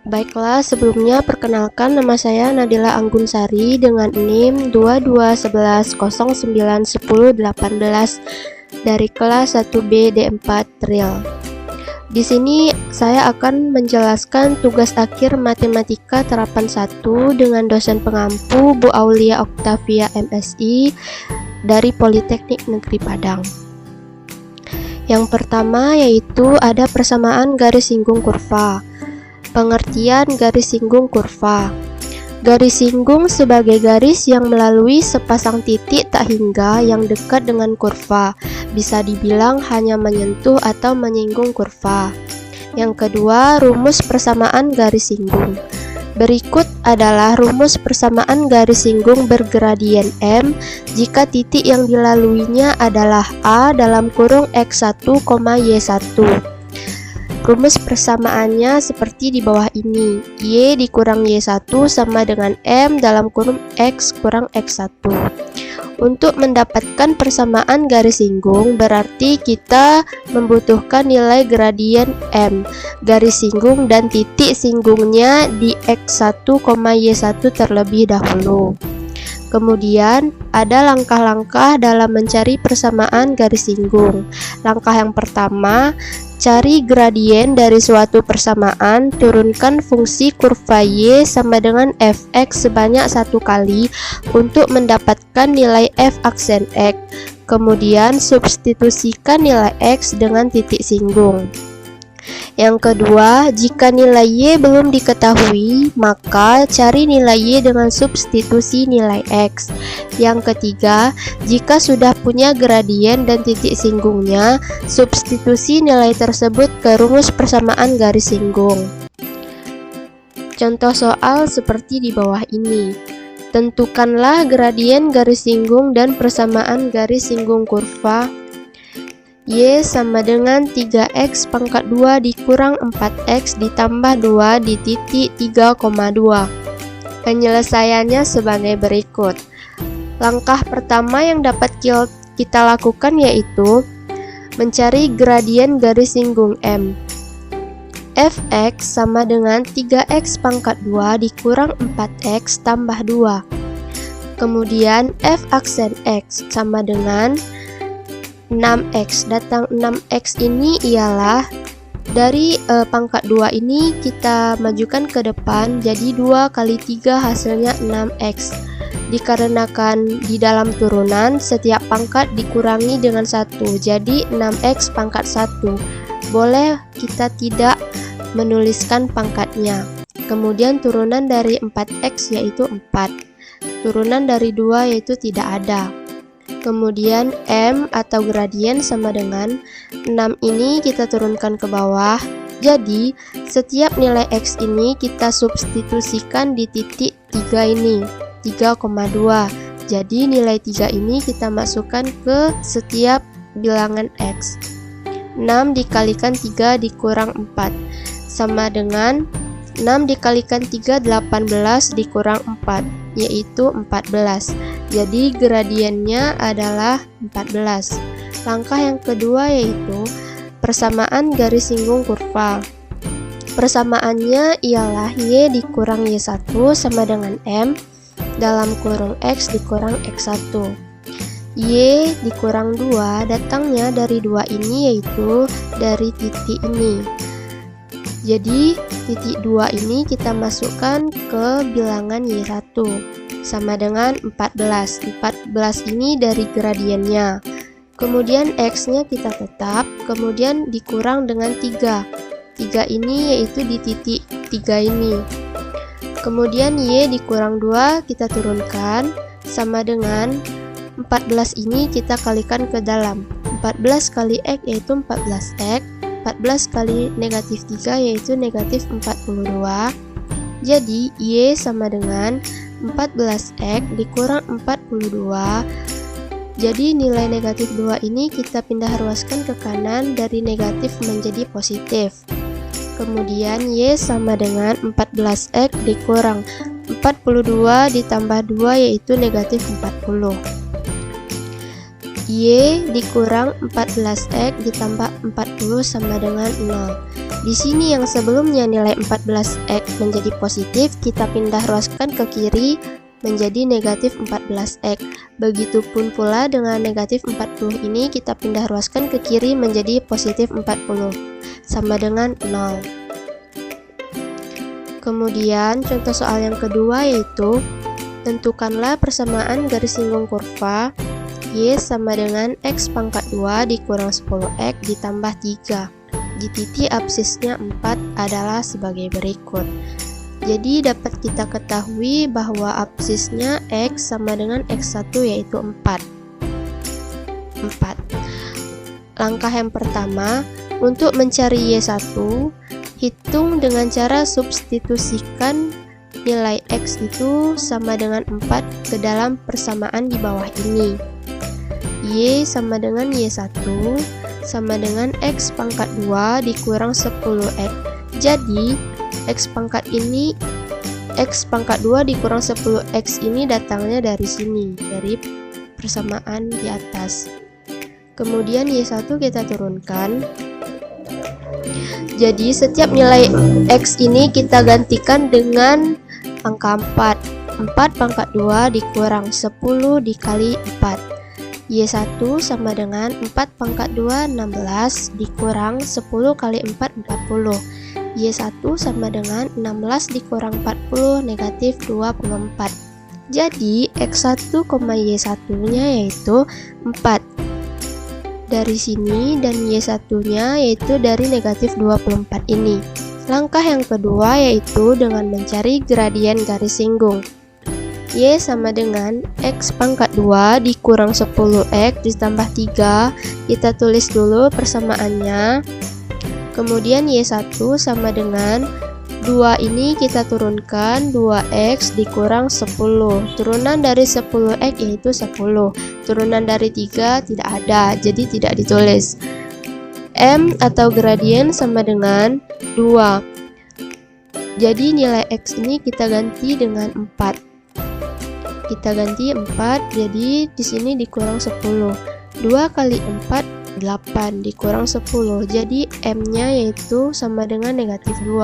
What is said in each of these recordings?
Baiklah, sebelumnya perkenalkan nama saya Nadila Anggunsari dengan NIM 2211091018 dari kelas 1B D4 Tril. Di sini saya akan menjelaskan tugas akhir matematika terapan 1 dengan dosen pengampu Bu Aulia Oktavia MSI dari Politeknik Negeri Padang. Yang pertama yaitu ada persamaan garis singgung kurva. Pengertian garis singgung kurva. Garis singgung sebagai garis yang melalui sepasang titik tak hingga yang dekat dengan kurva, bisa dibilang hanya menyentuh atau menyinggung kurva. Yang kedua, rumus persamaan garis singgung. Berikut adalah rumus persamaan garis singgung bergradien M jika titik yang dilaluinya adalah A dalam kurung X1, Y1. Rumus persamaannya seperti di bawah ini. Y dikurang Y1 sama dengan M dalam kurung X kurang X1. Untuk mendapatkan persamaan garis singgung, berarti kita membutuhkan nilai gradien M, garis singgung dan titik singgungnya di X1, Y1 terlebih dahulu. Kemudian, ada langkah-langkah dalam mencari persamaan garis singgung. Langkah yang pertama, cari gradien dari suatu persamaan, turunkan fungsi kurva Y sama dengan fx sebanyak 1 kali untuk mendapatkan nilai f aksen X. Kemudian, substitusikan nilai X dengan titik singgung. Yang kedua, jika nilai Y belum diketahui, maka cari nilai Y dengan substitusi nilai X. Yang ketiga, jika sudah punya gradien dan titik singgungnya, substitusi nilai tersebut ke rumus persamaan garis singgung. Contoh soal seperti di bawah ini. Tentukanlah gradien garis singgung dan persamaan garis singgung kurva Y sama dengan 3x pangkat 2 dikurang 4x ditambah 2 di titik 3,2. Penyelesaiannya sebagai berikut. Langkah pertama yang dapat kita lakukan yaitu mencari gradien garis singgung M. Fx sama dengan 3x pangkat 2 dikurang 4x tambah 2. Kemudian f aksen X sama dengan 6x. Datang 6x ini ialah dari pangkat 2 ini kita majukan ke depan, jadi 2 kali 3 hasilnya 6x. Dikarenakan di dalam turunan setiap pangkat dikurangi dengan 1, jadi 6x pangkat 1. Boleh kita tidak menuliskan pangkatnya. Kemudian turunan dari 4x yaitu 4. Turunan dari 2 yaitu tidak ada. Kemudian M atau gradien sama dengan 6 ini kita turunkan ke bawah. Jadi setiap nilai X ini kita substitusikan di titik 3 ini, 3,2. Jadi nilai 3 ini kita masukkan ke setiap bilangan X. 6 dikalikan 3 dikurang 4 sama dengan 6 dikalikan 3, 18 dikurang 4, yaitu 14. Jadi gradiennya adalah 14. Langkah yang kedua yaitu persamaan garis singgung kurva. Persamaannya ialah Y dikurang Y1 sama dengan M dalam kurung X dikurang X1. Y dikurang 2 datangnya dari 2 ini yaitu dari titik ini. Jadi titik 2 ini kita masukkan ke bilangan Y1 sama dengan 14. 14 ini dari gradiennya. Kemudian X nya kita tetap, kemudian dikurang dengan 3. 3 ini yaitu di titik 3 ini. Kemudian Y dikurang 2 kita turunkan sama dengan 14 ini kita kalikan ke dalam. 14 kali X yaitu 14x. 14 kali negatif 3 yaitu negatif 42. Jadi Y sama dengan 14x dikurang 42. Jadi nilai negatif 2 ini kita pindah ruaskan ke kanan dari negatif menjadi positif. Kemudian Y sama dengan 14x dikurang 42 ditambah 2 yaitu negatif 40. Y dikurang 14X ditambah 40 sama dengan 0. Di sini yang sebelumnya nilai 14X menjadi positif, kita pindah ruaskan ke kiri menjadi negatif 14X. Begitupun pula dengan negatif 40 ini kita pindah ruaskan ke kiri menjadi positif 40, sama dengan 0. Kemudian contoh soal yang kedua yaitu, tentukanlah persamaan garis singgung kurva Y sama dengan X pangkat 2 dikurang 10X ditambah 3. Di titik absisnya 4 adalah sebagai berikut. Jadi dapat kita ketahui bahwa absisnya X sama dengan X1 yaitu 4. Langkah yang pertama, untuk mencari Y1, hitung dengan cara substitusikan nilai X itu sama dengan 4 ke dalam persamaan di bawah ini. Y sama dengan Y1 sama dengan X pangkat 2 dikurang 10X. Jadi X pangkat 2 dikurang 10X ini datangnya dari sini, dari persamaan di atas. Kemudian Y1 kita turunkan. Jadi setiap nilai X ini kita gantikan dengan angka 4. 4 pangkat 2 dikurang 10 dikali 4. Y1 sama dengan 4 pangkat 2 16 dikurang 10 kali 4 40. Y1 sama dengan 16 dikurang 40 negatif 24. Jadi X1, Y1 nya yaitu 4 dari sini dan Y1 nya yaitu dari negatif 24 ini. Langkah yang kedua yaitu dengan mencari gradien garis singgung. Y sama dengan X pangkat 2 dikurang 10X ditambah 3. Kita tulis dulu persamaannya. Kemudian Y1 sama dengan 2 ini kita turunkan, 2X dikurang 10. Turunan dari 10X yaitu 10. Turunan dari 3 tidak ada, jadi tidak ditulis. M atau gradien sama dengan 2. Jadi nilai X ini kita ganti dengan 4. Kita ganti 4, jadi di sini dikurang 10. 2 kali 4 8 dikurang 10. Jadi M-nya yaitu sama dengan negatif 2.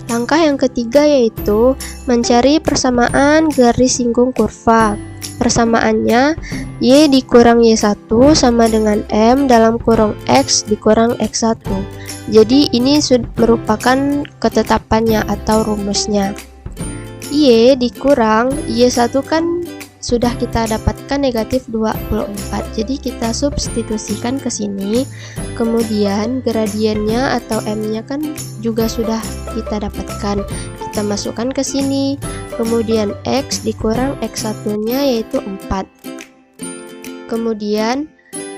Langkah yang ketiga yaitu mencari persamaan garis singgung kurva. Persamaannya Y dikurang Y1 sama dengan M dalam kurung X dikurang X1. Jadi ini merupakan ketetapannya atau rumusnya. Y dikurang Y1 kan sudah kita dapatkan negatif 24, jadi kita substitusikan ke sini. Kemudian gradiennya atau M-nya kan juga sudah kita dapatkan, kita masukkan ke sini. Kemudian X dikurang X1 nya yaitu 4. Kemudian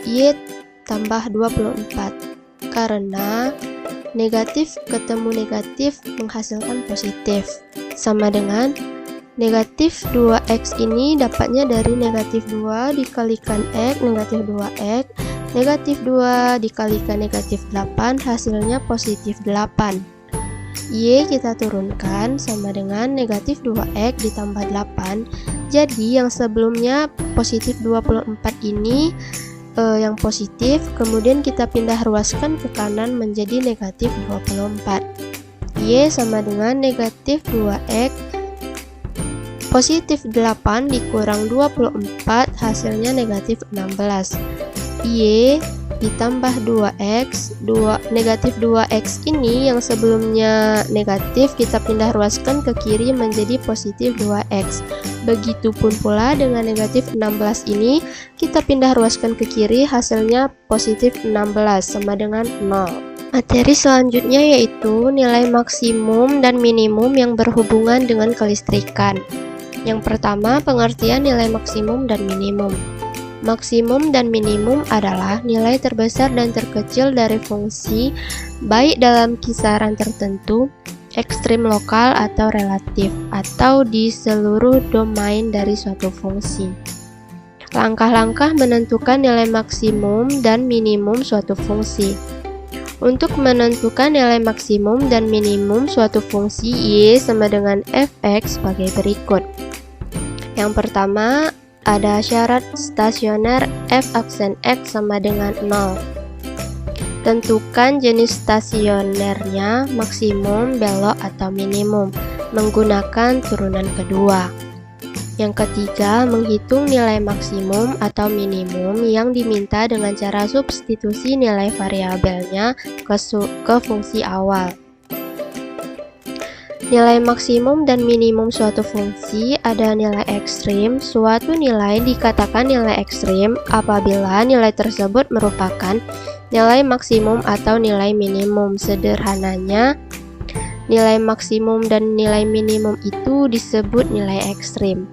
Y tambah 24, karena negatif ketemu negatif menghasilkan positif, sama dengan negatif 2X ini dapatnya dari negatif 2 dikalikan X, negatif 2X. Negatif 2 dikalikan negatif 8, hasilnya positif 8. Y kita turunkan sama dengan negatif 2X ditambah 8. Jadi yang sebelumnya positif 24 ini yang positif, kemudian kita pindah ruaskan ke kanan menjadi negatif 24. Y sama dengan negatif 2X positif 8 dikurang 24, hasilnya negatif 16. Y ditambah 2X, negatif 2X ini yang sebelumnya negatif kita pindah ruaskan ke kiri menjadi positif 2X. Begitupun pula dengan negatif 16 ini kita pindah ruaskan ke kiri, hasilnya positif 16 sama dengan 0. Materi selanjutnya yaitu nilai maksimum dan minimum yang berhubungan dengan kelistrikan. Yang pertama, pengertian nilai maksimum dan minimum. Maksimum dan minimum adalah nilai terbesar dan terkecil dari fungsi, baik dalam kisaran tertentu, ekstrim lokal atau relatif, atau di seluruh domain dari suatu fungsi. Langkah-langkah menentukan nilai maksimum dan minimum suatu fungsi. Untuk menentukan nilai maksimum dan minimum suatu fungsi Y sama dengan fx sebagai berikut. Yang pertama ada syarat stasioner f aksen x sama dengan 0. Tentukan jenis stasionernya, maksimum, belok, atau minimum, menggunakan turunan kedua. Yang ketiga, menghitung nilai maksimum atau minimum yang diminta dengan cara substitusi nilai variabelnya ke fungsi awal. Nilai maksimum dan minimum suatu fungsi ada nilai ekstrim. Suatu nilai dikatakan nilai ekstrim apabila nilai tersebut merupakan nilai maksimum atau nilai minimum. Sederhananya, nilai maksimum dan nilai minimum itu disebut nilai ekstrim.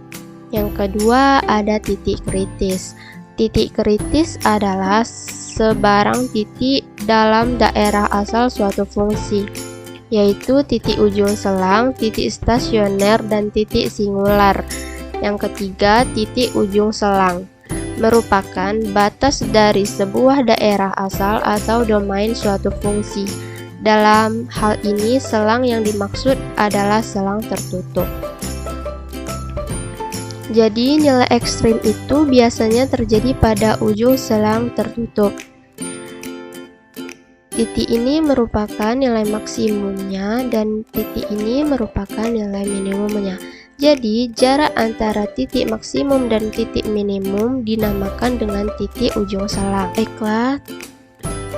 Yang kedua, ada titik kritis. Titik kritis adalah sebarang titik dalam daerah asal suatu fungsi, yaitu titik ujung selang, titik stasioner, dan titik singular. Yang ketiga, titik ujung selang merupakan batas dari sebuah daerah asal atau domain suatu fungsi. Dalam hal ini, selang yang dimaksud adalah selang tertutup. Jadi, nilai ekstrim itu biasanya terjadi pada ujung selang tertutup. Titik ini merupakan nilai maksimumnya dan titik ini merupakan nilai minimumnya. Jadi, jarak antara titik maksimum dan titik minimum dinamakan dengan titik ujung selang. Baiklah,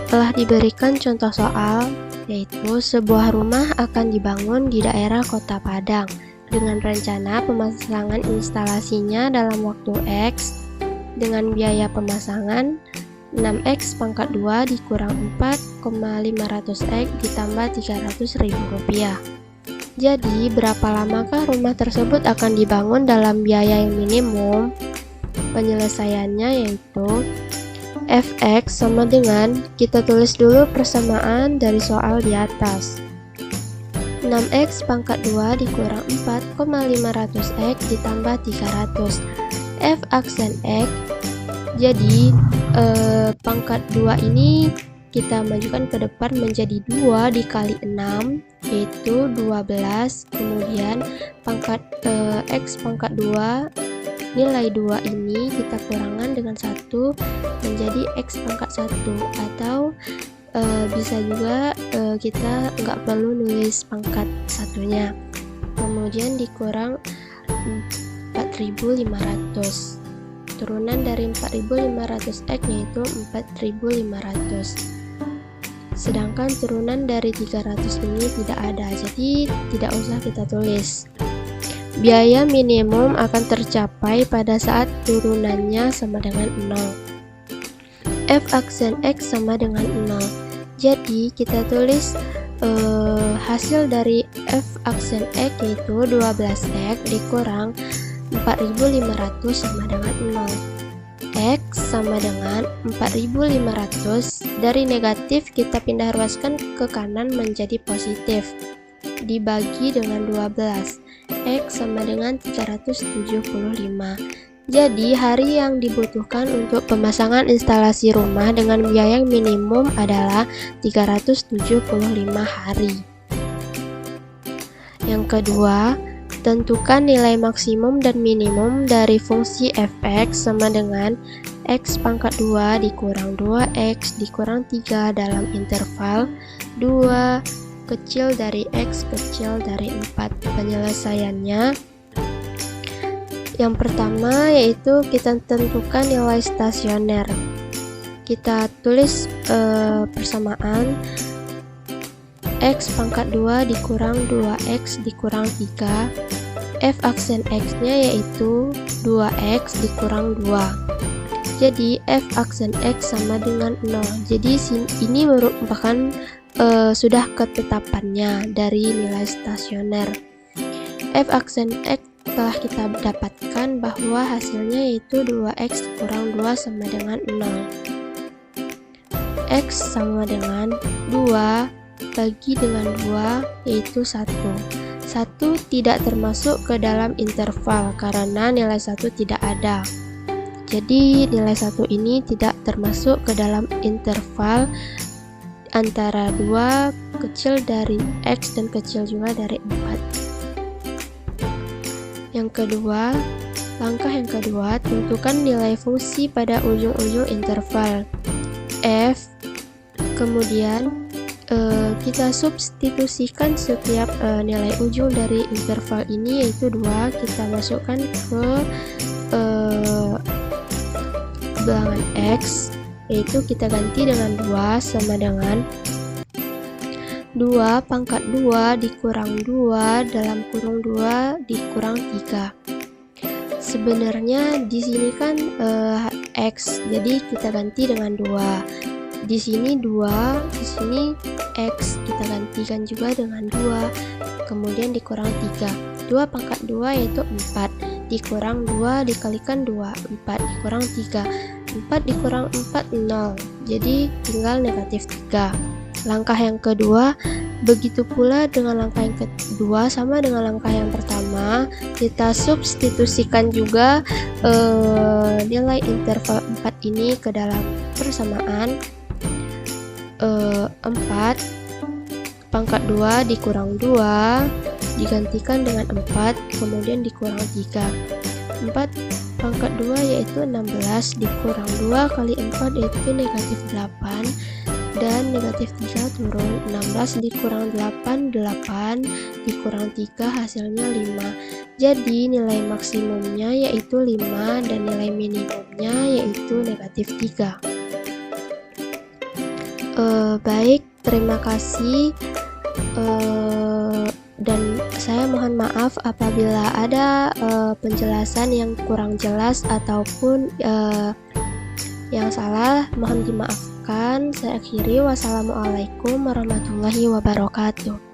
telah diberikan contoh soal, yaitu sebuah rumah akan dibangun di daerah Kota Padang dengan rencana pemasangan instalasinya dalam waktu X dengan biaya pemasangan 6x pangkat 2 dikurang 4,500x ditambah Rp300.000. Jadi, berapa lamakah rumah tersebut akan dibangun dalam biaya yang minimum? Penyelesaiannya yaitu fx sama dengan, kita tulis dulu persamaan dari soal di atas. 6x pangkat 2 dikurang 4,500x ditambah 300. F aksen x, jadi pangkat 2 ini kita majukan ke depan menjadi 2 dikali 6, yaitu 12. Kemudian pangkat x pangkat 2, nilai 2 ini kita kurangkan dengan 1 menjadi x pangkat 1, atau bisa juga kita nggak perlu nulis pangkat satunya. Kemudian dikurang 4.500. Turunan dari 4.500x yaitu 4.500. Sedangkan turunan dari 300 ini tidak ada, jadi tidak usah kita tulis. Biaya minimum akan tercapai pada saat turunannya sama dengan 0. F aksen x sama dengan 0. Jadi kita tulis hasil dari f aksen x yaitu 12x dikurang 4.500 sama dengan 0. X sama dengan 4.500, dari negatif kita pindah ruaskan ke kanan menjadi positif, dibagi dengan 12. X sama dengan 375. Jadi, hari yang dibutuhkan untuk pemasangan instalasi rumah dengan biaya minimum adalah 375 hari. Yang kedua, tentukan nilai maksimum dan minimum dari fungsi fx sama dengan x pangkat 2 dikurang 2x dikurang 3 dalam interval 2 kecil dari x kecil dari 4. Penyelesaiannya, yang pertama yaitu kita tentukan nilai stasioner. Kita tulis persamaan x pangkat 2 dikurang 2x dikurang 3. F aksen x nya yaitu 2x dikurang 2. Jadi f aksen x sama dengan 0. Jadi ini merupakan sudah ketetapannya dari nilai stasioner. F aksen x telah kita dapatkan bahwa hasilnya yaitu 2x kurang 2 sama dengan 0. X sama dengan 2 bagi dengan 2 yaitu 1. 1 tidak termasuk ke dalam interval karena nilai 1 tidak ada. Jadi nilai 1 ini tidak termasuk ke dalam interval antara 2 kecil dari x dan kecil juga dari 4. Yang kedua, Langkah yang kedua, tentukan nilai fungsi pada ujung-ujung interval f. Kemudian kita substitusikan setiap nilai ujung dari interval ini, yaitu 2, kita masukkan ke bilangan x, yaitu kita ganti dengan 2 sama dengan 2 pangkat 2 dikurang 2 dalam kurung 2 dikurang 3. Sebenarnya di sini kan x, jadi kita ganti dengan 2. Di sini 2, di sini x, kita gantikan juga dengan 2, kemudian dikurang 3. 2 pangkat 2 yaitu 4, dikurang 2 dikalikan 2, 4 dikurang 3. 4 dikurang 4, 0, jadi tinggal negatif 3. Langkah yang kedua, begitu pula dengan langkah yang kedua, sama dengan langkah yang pertama, kita substitusikan juga nilai interval 4 ini ke dalam persamaan 4 pangkat 2 dikurang 2 digantikan dengan 4, kemudian dikurang 3. 4 pangkat 2 yaitu 16, dikurang 2 kali 4 yaitu negatif 8, dan negatif 3 turun. 16 dikurang 8, 8 dikurang 3 hasilnya 5. Jadi nilai maksimumnya yaitu 5 dan nilai minimumnya yaitu negatif 3. Baik, terima kasih, dan saya mohon maaf apabila ada penjelasan yang kurang jelas ataupun yang salah, mohon dimaafkan. Saya akhiri, wassalamualaikum warahmatullahi wabarakatuh.